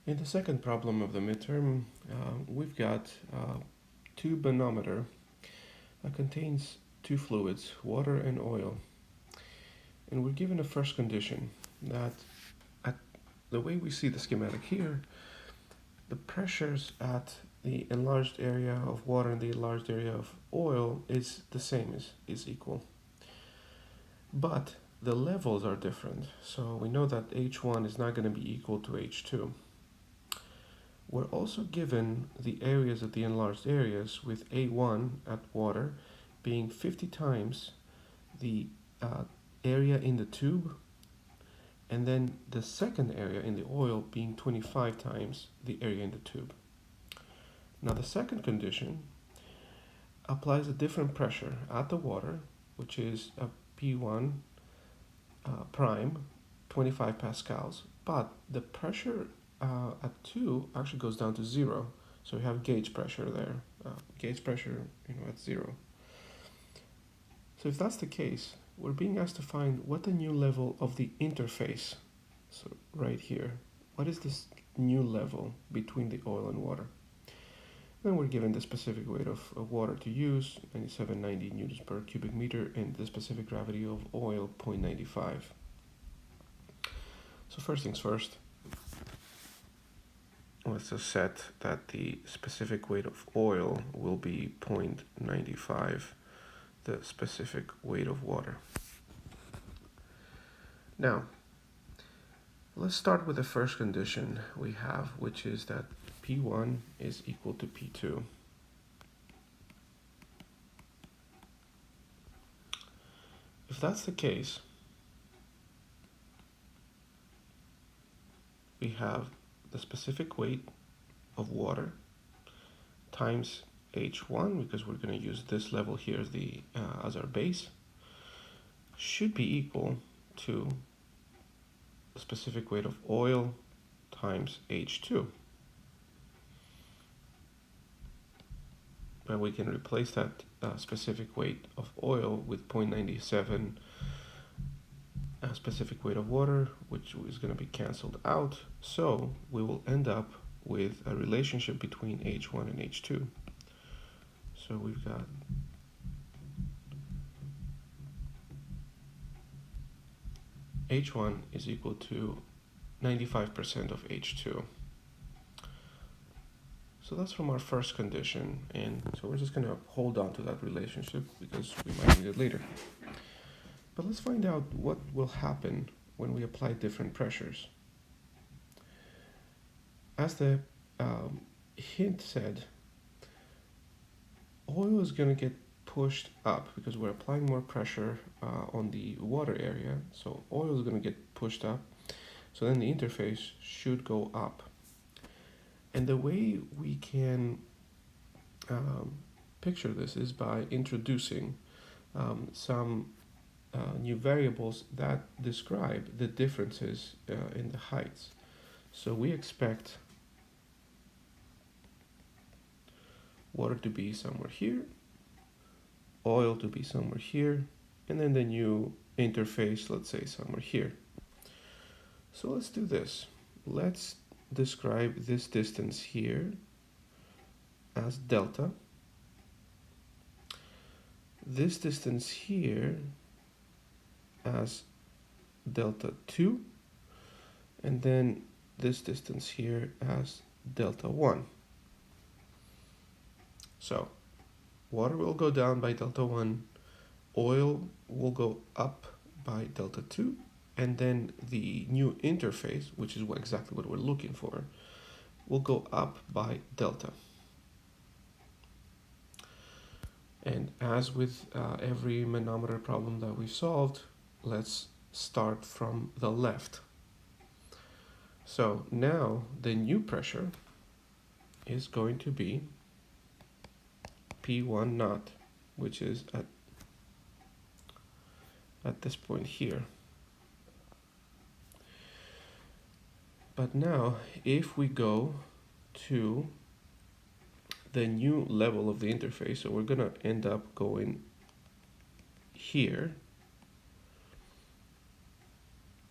In the second problem of the midterm, we've got tube manometer that contains two fluids, water and oil. And we're given a first condition that at the way we see the schematic here, the pressures at the enlarged area of water and the enlarged area of oil is the same, is equal. But the levels are different. So we know that H1 is not going to be equal to H2. We're also given the areas of the enlarged areas with A1 at water being 50 times the area in the tube, and then the second area in the oil being 25 times the area in the tube. Now the second condition applies a different pressure at the water, which is a P1 prime, 25 pascals, but the pressure at 2 actually goes down to 0. So we have gauge pressure there. Gauge pressure, at 0. So if that's the case, we're being asked to find what the new level of the interface. So right here, what is this new level between the oil and water? Then we're given the specific weight of water to use, 9790 newtons per cubic meter, and the specific gravity of oil, 0.95. So first things first, let's just set that the specific weight of oil will be 0.95, the specific weight of water. Now, let's start with the first condition we have, which is that P1 is equal to P2. If that's the case, we have the specific weight of water times H1, because we're going to use this level here as our base, should be equal to the specific weight of oil times H2. And we can replace that specific weight of oil with 0.97 specific weight of water, which is going to be cancelled out. So we will end up with a relationship between H1 and H2. So we've got H1 is equal to 95% of H2. So that's from our first condition, and so we're just going to hold on to that relationship because we might need it later. But let's find out what will happen when we apply different pressures. As the hint said, oil is going to get pushed up because we're applying more pressure on the water area, so oil is going to get pushed up, so then the interface should go up. And the way we can picture this is by introducing some new variables that describe the differences in the heights. So we expect water to be somewhere here, oil to be somewhere here, and then the new interface, let's say somewhere here. So let's do this. Let's describe this distance here as delta. This distance here as delta 2, and then this distance here as delta 1. So water will go down by delta 1, oil will go up by delta 2, and then the new interface, which is exactly what we're looking for, will go up by delta. And as with every manometer problem that we've solved, let's start from the left. So now the new pressure is going to be P1 naught, which is at this point here. But now if we go to the new level of the interface, so we're going to end up going here.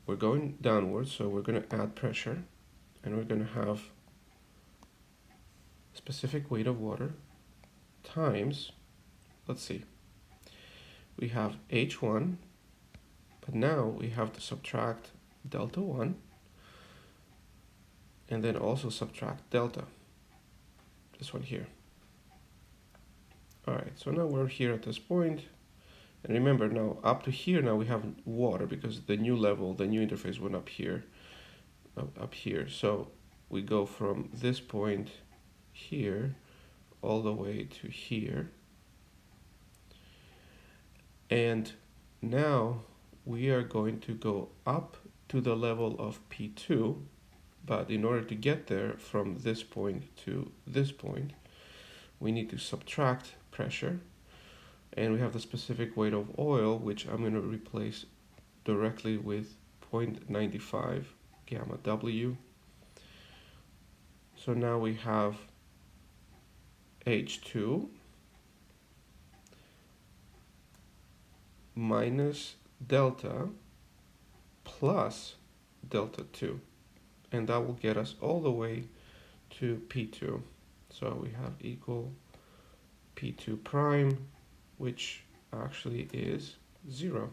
We're going downwards, so we're going to add pressure. and we're going to have specific weight of water times, let's see, we have H1, but now we have to subtract delta 1 and then also subtract delta, this one here. All right, so now we're here at this point, and remember now up to here now we have water because the new level, the new interface went up here, so we go from this point here all the way to here, and now we are going to go up to the level of P2, but in order to get there from this point to this point, we need to subtract pressure, and we have the specific weight of oil, which I'm going to replace directly with 0.95 gamma W. So now we have H2 minus delta plus delta 2, and that will get us all the way to P2. So we have equal P2 prime, which actually is 0,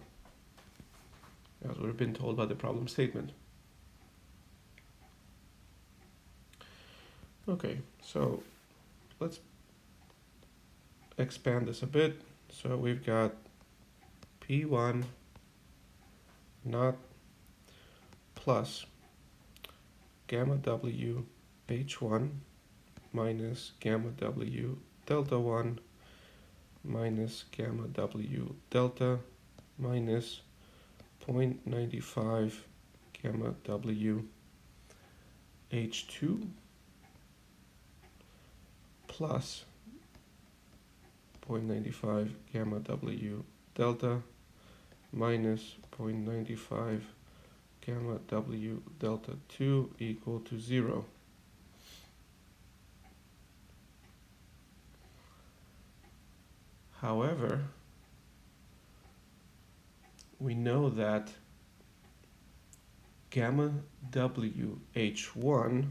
as we've been told by the problem statement. Okay, so let's expand this a bit. So we've got P1 naught plus gamma W H1 minus gamma W delta 1 minus gamma W delta minus 0.95 gamma W H2 plus 0.95 gamma W delta minus 0.95 gamma W delta 2 equal to 0. However, we know that gamma W H1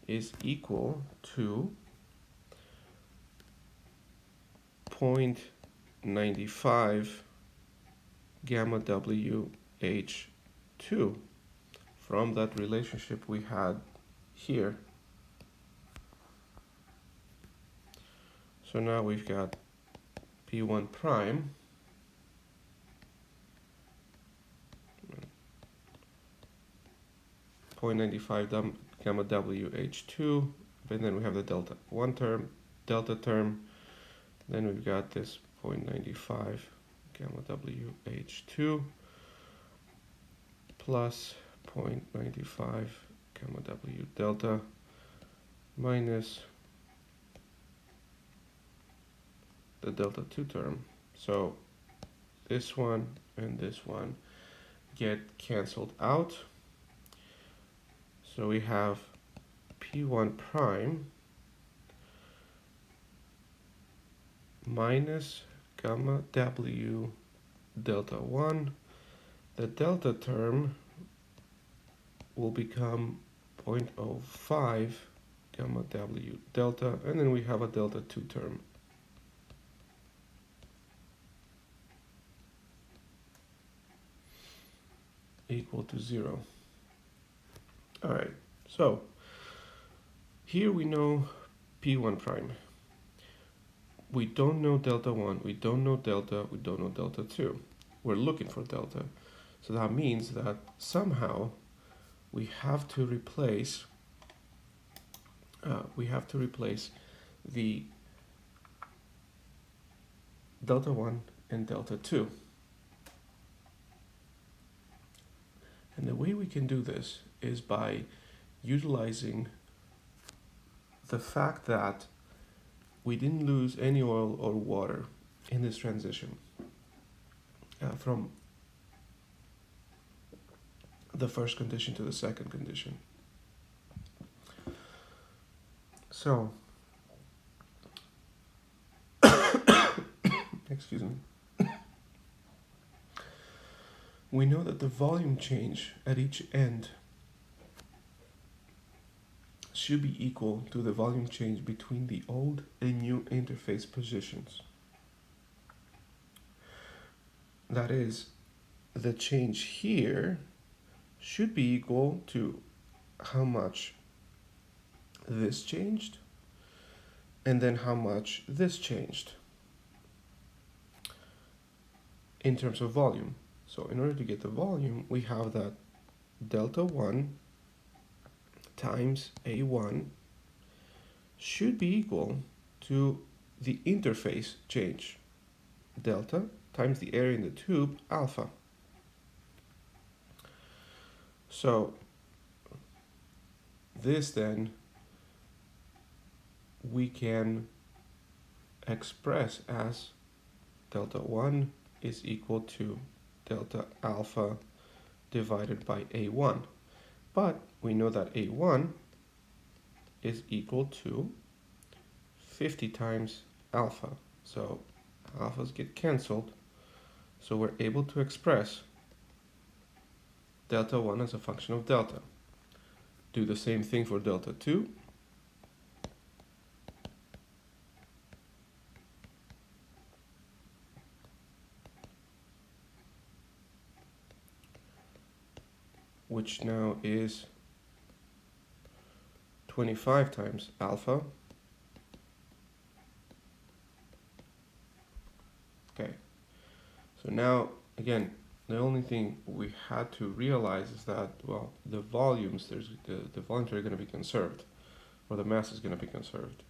is equal to 0.95 gamma W H2 from that relationship we had here. So now we've got P1 prime .95 gamma W H2, and then we have the delta 1 term, delta term, then we've got this 0.95 gamma W H2 plus 0.95 gamma W delta minus the delta 2 term. So this one and this one get cancelled out. So we have P1 prime minus gamma W delta 1. The delta term will become 0.05 gamma W delta, and then we have a delta 2 term. Equal to 0. All right, so here we know P1 prime. We don't know delta 1, we don't know delta, we don't know delta 2. We're looking for delta. So that means that somehow we have to replace the delta 1 and delta 2. And the way we can do this is by utilizing the fact that we didn't lose any oil or water in this transition from the first condition to the second condition. So, excuse me. We know that the volume change at each end should be equal to the volume change between the old and new interface positions. That is, the change here should be equal to how much this changed and then how much this changed in terms of volume. So in order to get the volume, we have that delta 1 times A1 should be equal to the interface change, delta times the area in the tube, alpha. So this then we can express as delta 1 is equal to delta alpha divided by A1. But we know that A1 is equal to 50 times alpha. So alphas get cancelled. So we're able to express delta 1 as a function of delta. Do the same thing for delta 2. Which now is 25 times alpha. Okay, so now again, the only thing we had to realize is that, well, the volumes, the volumes are going to be conserved, or the mass is going to be conserved.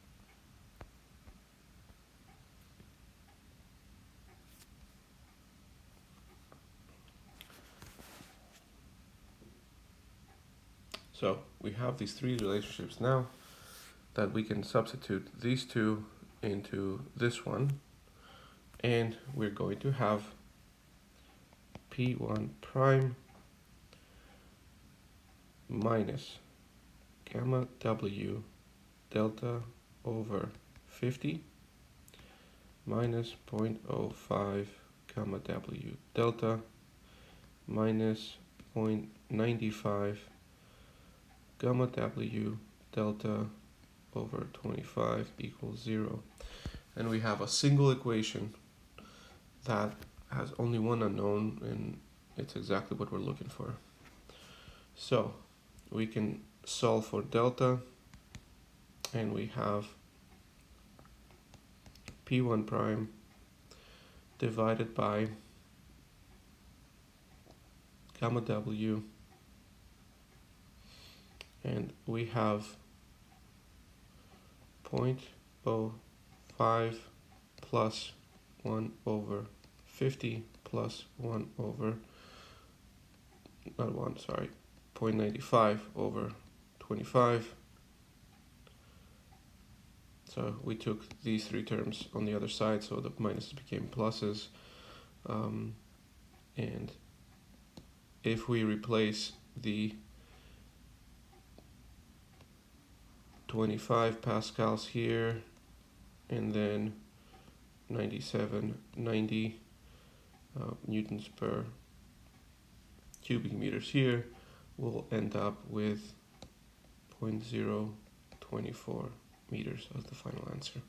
So we have these three relationships now that we can substitute these two into this one, and we're going to have P1 prime minus gamma W delta over 50 minus 0.05 gamma W delta minus 0.95 gamma W delta over 25 equals 0. And we have a single equation that has only one unknown, and it's exactly what we're looking for. So we can solve for delta, and we have P1 prime divided by gamma W, and we have 0.05 plus 1 over 50 plus 1 over, not 1, sorry, 0.95 over 25. So we took these three terms on the other side, so the minuses became pluses. And if we replace the 25 pascals here, and then 90 newtons per cubic meters here, we'll end up with 0.024 meters as the final answer.